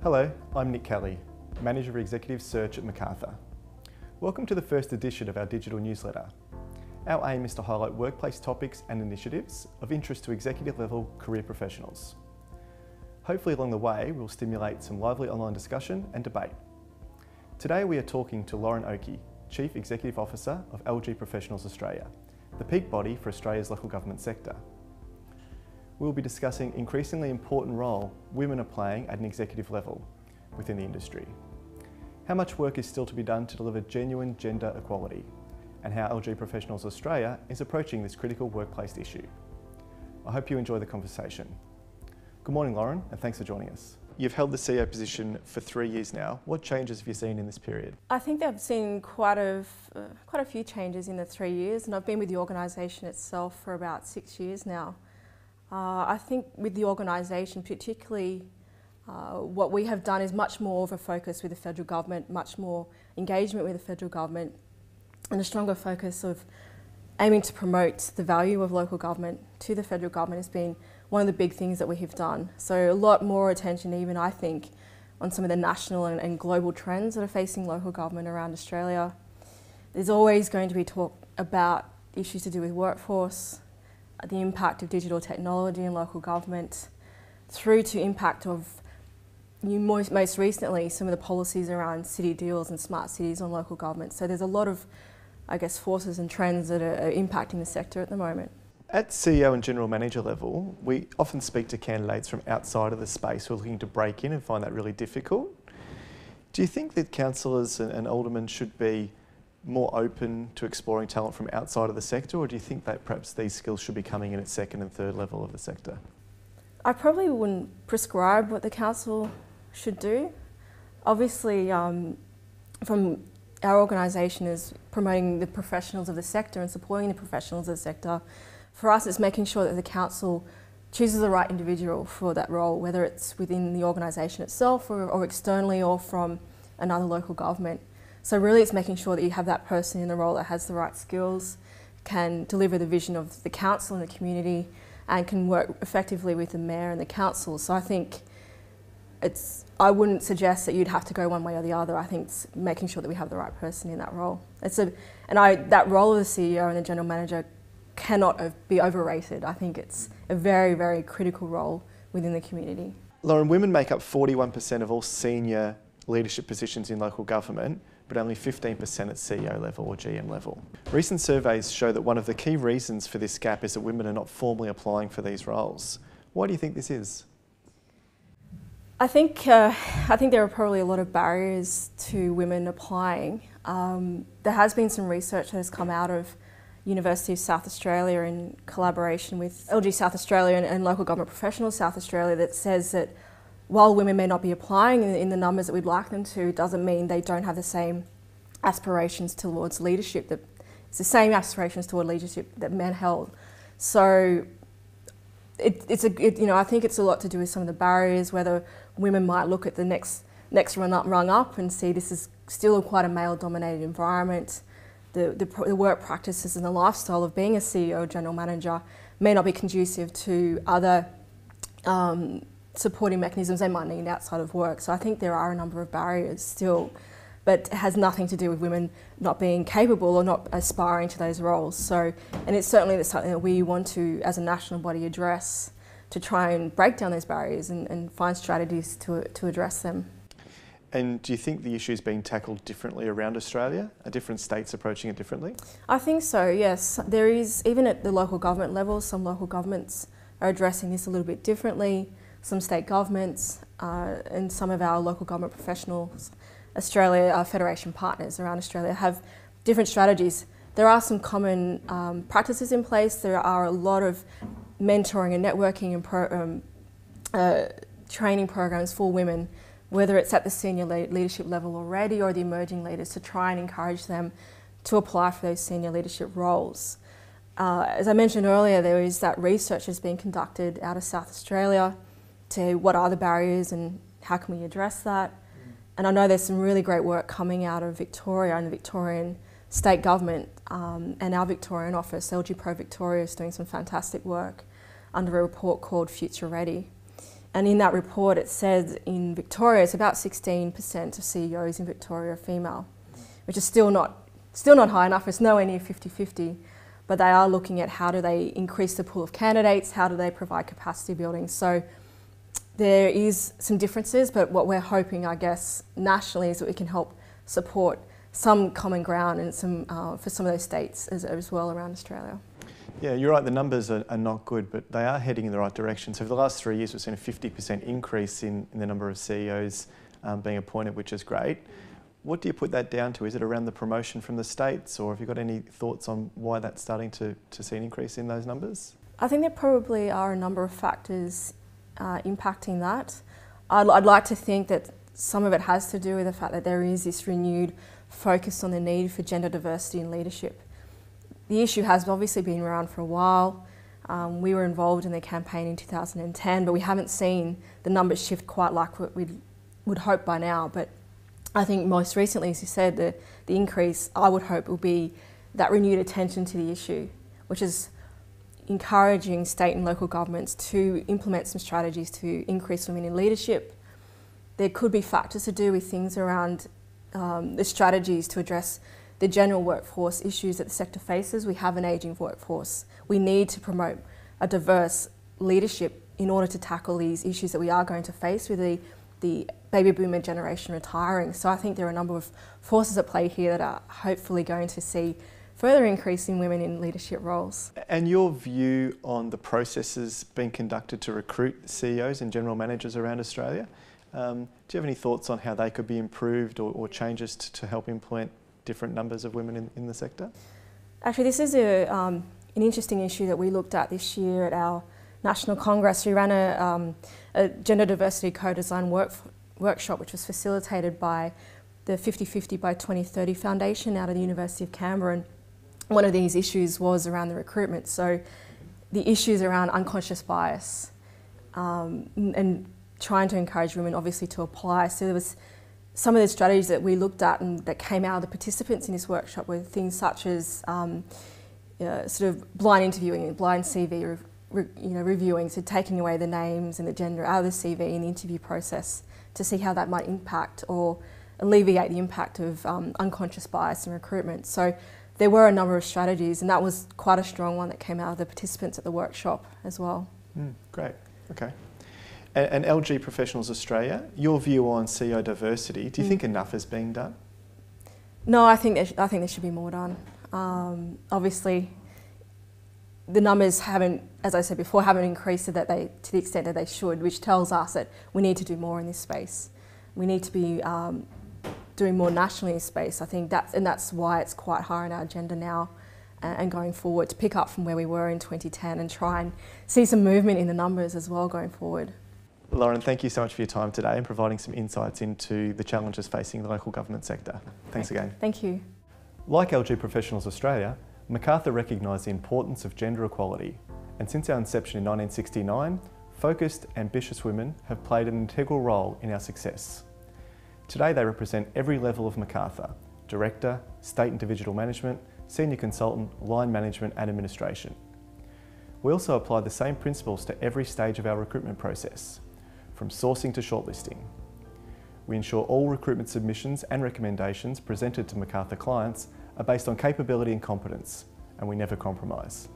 Hello, I'm Nick Kelly, Manager of Executive Search at McArthur. Welcome to the first edition of our digital newsletter. Our aim is to highlight workplace topics and initiatives of interest to executive level career professionals. Hopefully along the way we'll stimulate some lively online discussion and debate. Today we are talking to Lauren Oakey, Chief Executive Officer of LG Professionals Australia, the peak body for Australia's local government sector. We'll be discussing increasingly important role women are playing at an executive level within the industry, how much work is still to be done to deliver genuine gender equality, and how LG Professionals Australia is approaching this critical workplace issue. I hope you enjoy the conversation. Good morning, Lauren, and thanks for joining us. You've held the CEO position for 3 years now. What changes have you seen in this period? I think I've seen quite a few changes in the 3 years, and I've been with the organisation itself for about 6 years now. I think with the organisation particularly, what we have done is much more of a focus with the federal government, much more engagement with the federal government, and a stronger focus of aiming to promote the value of local government to the federal government has been one of the big things that we have done. So a lot more attention even, I think, on some of the national and global trends that are facing local government around Australia. There's always going to be talk about issues to do with workforce, the impact of digital technology in local government, through to impact of most recently some of the policies around city deals and smart cities on local government. So there's a lot of, I guess, forces and trends that are impacting the sector at the moment. At CEO and General Manager level, we often speak to candidates from outside of the space who are looking to break in and find that really difficult. Do you think that councillors and aldermen should be more open to exploring talent from outside of the sector, or do you think that perhaps these skills should be coming in at second and third level of the sector? I probably wouldn't prescribe what the council should do. Obviously, from our organisation is promoting the professionals of the sector and supporting the professionals of the sector. For us, it's making sure that the council chooses the right individual for that role, whether it's within the organisation itself or externally or from another local government. So really it's making sure that you have that person in the role that has the right skills, can deliver the vision of the council and the community, and can work effectively with the mayor and the council. So I think I wouldn't suggest that you'd have to go one way or the other. I think it's making sure that we have the right person in that role. That role of the CEO and the General Manager cannot be overrated. I think it's a very, very critical role within the community. Lauren, women make up 41% of all senior leadership positions in local government, but only 15% at CEO level or GM level. Recent surveys show that one of the key reasons for this gap is that women are not formally applying for these roles. Why do you think this is? I think there are probably a lot of barriers to women applying. There has been some research that has come out of University of South Australia in collaboration with LG South Australia and Local Government Professionals South Australia that says that while women may not be applying in the numbers that we'd like them to, doesn't mean they don't have the same aspirations towards leadership. It's the same aspirations toward leadership that men held. So I think it's a lot to do with some of the barriers, whether women might look at the next rung up and see this is still quite a male-dominated environment. The work practices and the lifestyle of being a CEO or General Manager may not be conducive to other supporting mechanisms they might need outside of work. So I think there are a number of barriers still, but it has nothing to do with women not being capable or not aspiring to those roles. So, and it's certainly something that we want to, as a national body, address to try and break down those barriers and find strategies to address them. And do you think the issue is being tackled differently around Australia? Are different states approaching it differently? I think so, yes. There is, even at the local government level, some local governments are addressing this a little bit differently. Some state governments and some of our local government professionals, Australia, Federation partners around Australia have different strategies. There are some common practices in place. There are a lot of mentoring and networking and training programs for women, whether it's at the senior leadership level already or the emerging leaders, to try and encourage them to apply for those senior leadership roles. As I mentioned earlier, there is that research that's being conducted out of South Australia to what are the barriers and how can we address that. And I know there's some really great work coming out of Victoria and the Victorian state government and our Victorian office, LG Pro Victoria, is doing some fantastic work under a report called Future Ready. And in that report it says in Victoria it's about 16% of CEOs in Victoria are female, which is still not high enough. It's nowhere near 50-50, but they are looking at how do they increase the pool of candidates, how do they provide capacity building. So there is some differences, but what we're hoping, I guess, nationally is that we can help support some common ground and for some of those states as well around Australia. Yeah, you're right, the numbers are not good, but they are heading in the right direction. So for the last 3 years, we've seen a 50% increase in the number of CEOs being appointed, which is great. What do you put that down to? Is it around the promotion from the states, or have you got any thoughts on why that's starting to see an increase in those numbers? I think there probably are a number of factors impacting that. I'd like to think that some of it has to do with the fact that there is this renewed focus on the need for gender diversity in leadership. The issue has obviously been around for a while. We were involved in the campaign in 2010, but we haven't seen the numbers shift quite like what we would hope by now. But I think most recently, as you said, the increase, I would hope, will be that renewed attention to the issue, which is encouraging state and local governments to implement some strategies to increase women in leadership. There could be factors to do with things around the strategies to address the general workforce issues that the sector faces. We have an ageing workforce. We need to promote a diverse leadership in order to tackle these issues that we are going to face with the baby boomer generation retiring. So I think there are a number of forces at play here that are hopefully going to see further increase in women in leadership roles. And your view on the processes being conducted to recruit CEOs and general managers around Australia? Do you have any thoughts on how they could be improved or changes to help implement different numbers of women in the sector? Actually, this is an interesting issue that we looked at this year at our National Congress. We ran a gender diversity co-design workshop which was facilitated by the 50-50 by 2030 Foundation out of the University of Canberra. And one of these issues was around the recruitment. So the issues around unconscious bias and trying to encourage women obviously to apply. So there was some of the strategies that we looked at and that came out of the participants in this workshop were things such as sort of blind interviewing and blind CV reviewing, so taking away the names and the gender out of the CV in the interview process to see how that might impact or alleviate the impact of unconscious bias in recruitment. So there were a number of strategies, and that was quite a strong one that came out of the participants at the workshop as well. Great, okay. And LG Professionals Australia, your view on CEO diversity, do you think enough is being done? No, I think there should be more done. Obviously, the numbers haven't, as I said before, haven't increased to the extent that they should, which tells us that we need to do more in this space. We need to be doing more nationally in this space. I think that's why it's quite high on our agenda now and going forward, to pick up from where we were in 2010 and try and see some movement in the numbers as well going forward. Lauren, thank you so much for your time today and providing some insights into the challenges facing the local government sector. Thanks again. Thank you. Like LG Professionals Australia, McArthur recognised the importance of gender equality, and since our inception in 1969, focused, ambitious women have played an integral role in our success. Today they represent every level of McArthur: Director, State and Divisional Management, Senior Consultant, Line Management and Administration. We also apply the same principles to every stage of our recruitment process, from sourcing to shortlisting. We ensure all recruitment submissions and recommendations presented to McArthur clients are based on capability and competence, and we never compromise.